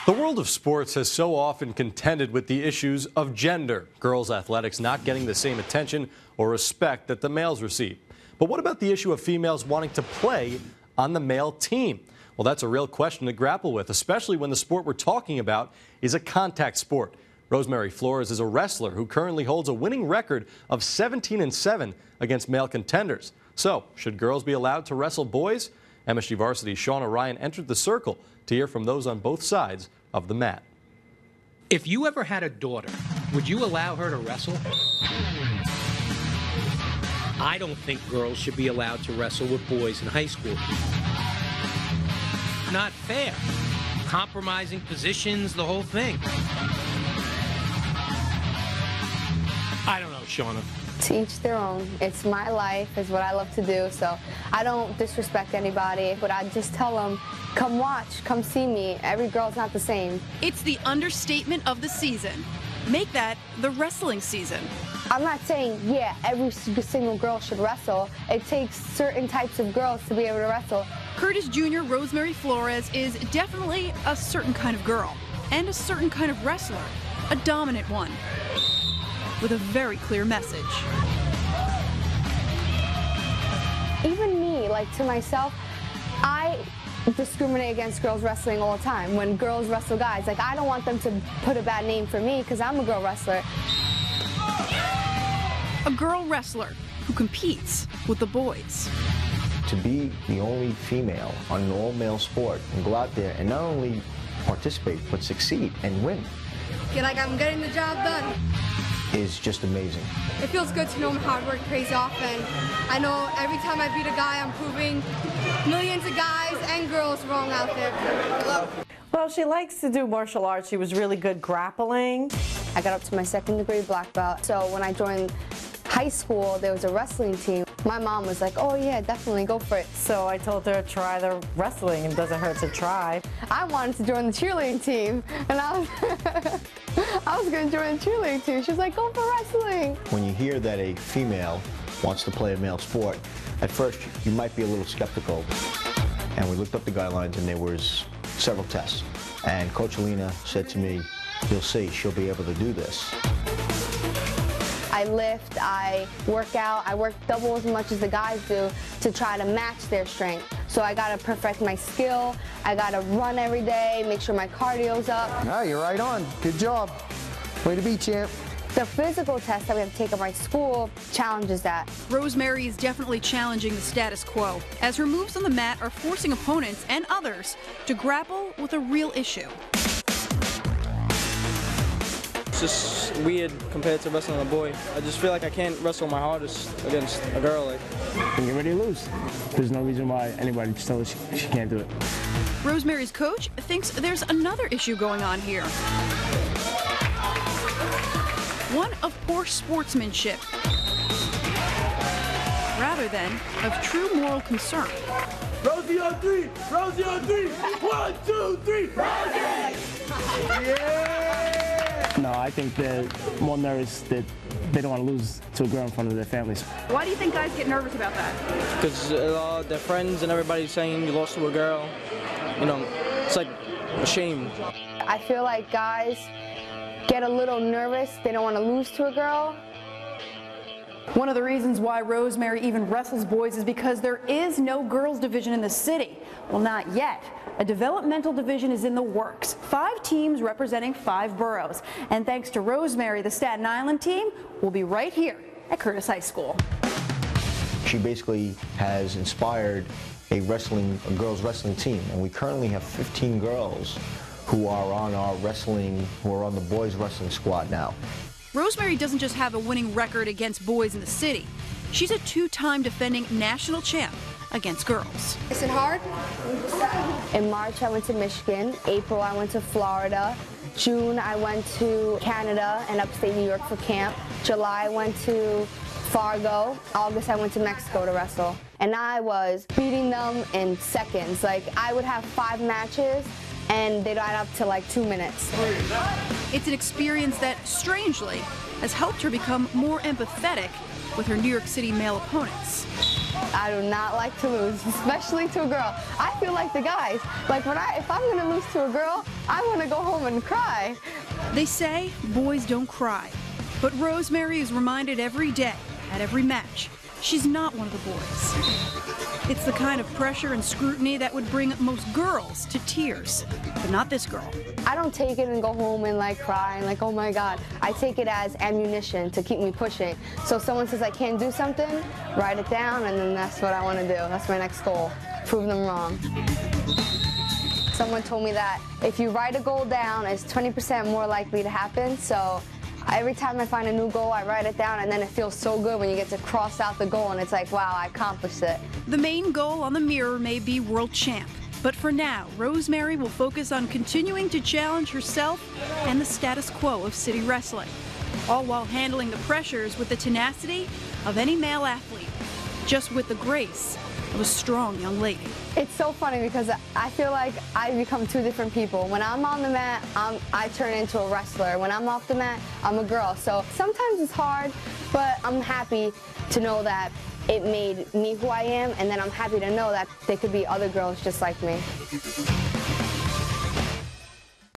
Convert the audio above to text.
The world of sports has so often contended with the issues of gender, girls' athletics not getting the same attention or respect that the males receive. But what about the issue of females wanting to play on the male team? Well, that's a real question to grapple with, especially when the sport we're talking about is a contact sport. Rosemary Flores is a wrestler who currently holds a winning record of 17-7 against male contenders. So, should girls be allowed to wrestle boys? MSG Varsity's Shauna Ryan entered the circle to hear from those on both sides of the mat. If you ever had a daughter, would you allow her to wrestle? I don't think girls should be allowed to wrestle with boys in high school. Not fair. Compromising positions, the whole thing. I don't know, Shauna. To each their own. It's my life, it's what I love to do, so I don't disrespect anybody, but I just tell them, come watch, come see me. Every girl's not the same. It's the understatement of the season. Make that the wrestling season. I'm not saying, yeah, every single girl should wrestle. It takes certain types of girls to be able to wrestle. Curtis Jr. Rosemary Flores is definitely a certain kind of girl and a certain kind of wrestler, a dominant one, with a very clear message. Even me, like to myself, I discriminate against girls wrestling all the time. When girls wrestle guys, like I don't want them to put a bad name for me because I'm a girl wrestler. A girl wrestler who competes with the boys. To be the only female on an all-male sport and go out there and not only participate but succeed and win. Feel like I'm getting the job done. Is just amazing. It feels good to know my hard work pays off, and I know every time I beat a guy, I'm proving millions of guys and girls wrong out there. Well, she likes to do martial arts. She was really good grappling. I got up to my 2nd degree black belt, so when I joined high school, there was a wrestling team. My mom was like, oh yeah, definitely go for it. So I told her to try the wrestling. It doesn't hurt to try. I wanted to join the cheerleading team, and I was going to join the cheerleading team. She was like, go for wrestling. When you hear that a female wants to play a male sport, at first you might be a little skeptical. And we looked up the guidelines, and there was several tests. And Coach Alina said to me, you'll see, she'll be able to do this. I lift, I work out, I work double as much as the guys do to try to match their strength. So I gotta perfect my skill, I gotta run every day, make sure my cardio's up. Ah, you're right on. Good job. Way to be, champ. The physical test that we have to take at my school challenges that. Rosemary is definitely challenging the status quo, as her moves on the mat are forcing opponents and others to grapple with a real issue. It's just weird compared to wrestling a boy. I just feel like I can't wrestle my hardest against a girl. Like, and get ready to lose. There's no reason why anybody just tell her she can't do it. Rosemary's coach thinks there's another issue going on here. One of poor sportsmanship, rather than of true moral concern. Rosie on 3! Rosie on 3! 1, 2, 3! Rosie! Yeah! No, I think they're more nervous that they don't want to lose to a girl in front of their families. Why do you think guys get nervous about that? Because their friends and everybody's saying you lost to a girl. You know, it's like a shame. I feel like guys get a little nervous. They don't want to lose to a girl. One of the reasons why Rosemary even wrestles boys is because there is no girls division in the city. Well, not yet. A developmental division is in the works. 5 teams representing 5 boroughs. And thanks to Rosemary, the Staten Island team will be right here at Curtis High School. She basically has inspired a girls wrestling team, and we currently have 15 girls who are on the boys wrestling squad now. Rosemary doesn't just have a winning record against boys in the city. She's a 2-time defending national champ against girls. Is it hard? In March, I went to Michigan. April, I went to Florida. June, I went to Canada and upstate New York for camp. July, I went to Fargo. August, I went to Mexico to wrestle. And I was beating them in seconds. Like, I would have 5 matches, and they'd add up to like 2 minutes. It's an experience that, strangely, has helped her become more empathetic with her New York City male opponents. I do not like to lose, especially to a girl. I feel like the guys. Like if I'm gonna lose to a girl, I want to go home and cry. They say boys don't cry, but Rosemary is reminded every day, at every match, she's not one of the boys. It's the kind of pressure and scrutiny that would bring most girls to tears, but not this girl. I don't take it and go home and like cry and like, oh my God. I take it as ammunition to keep me pushing. So if someone says I can't do something, write it down, and then that's what I want to do. That's my next goal, prove them wrong. Someone told me that if you write a goal down, it's 20% more likely to happen. So every time I find a new goal, I write it down, and then it feels so good when you get to cross out the goal, and it's like, wow, I accomplished it. The main goal on the mirror may be world champ, but for now, Rosemary will focus on continuing to challenge herself and the status quo of city wrestling, all while handling the pressures with the tenacity of any male athlete, just with the grace of a strong young lady. It's so funny because I feel like I become two different people. When I'm on the mat, I turn into a wrestler. When I'm off the mat, I'm a girl. So sometimes it's hard, but I'm happy to know that it made me who I am, and then I'm happy to know that there could be other girls just like me.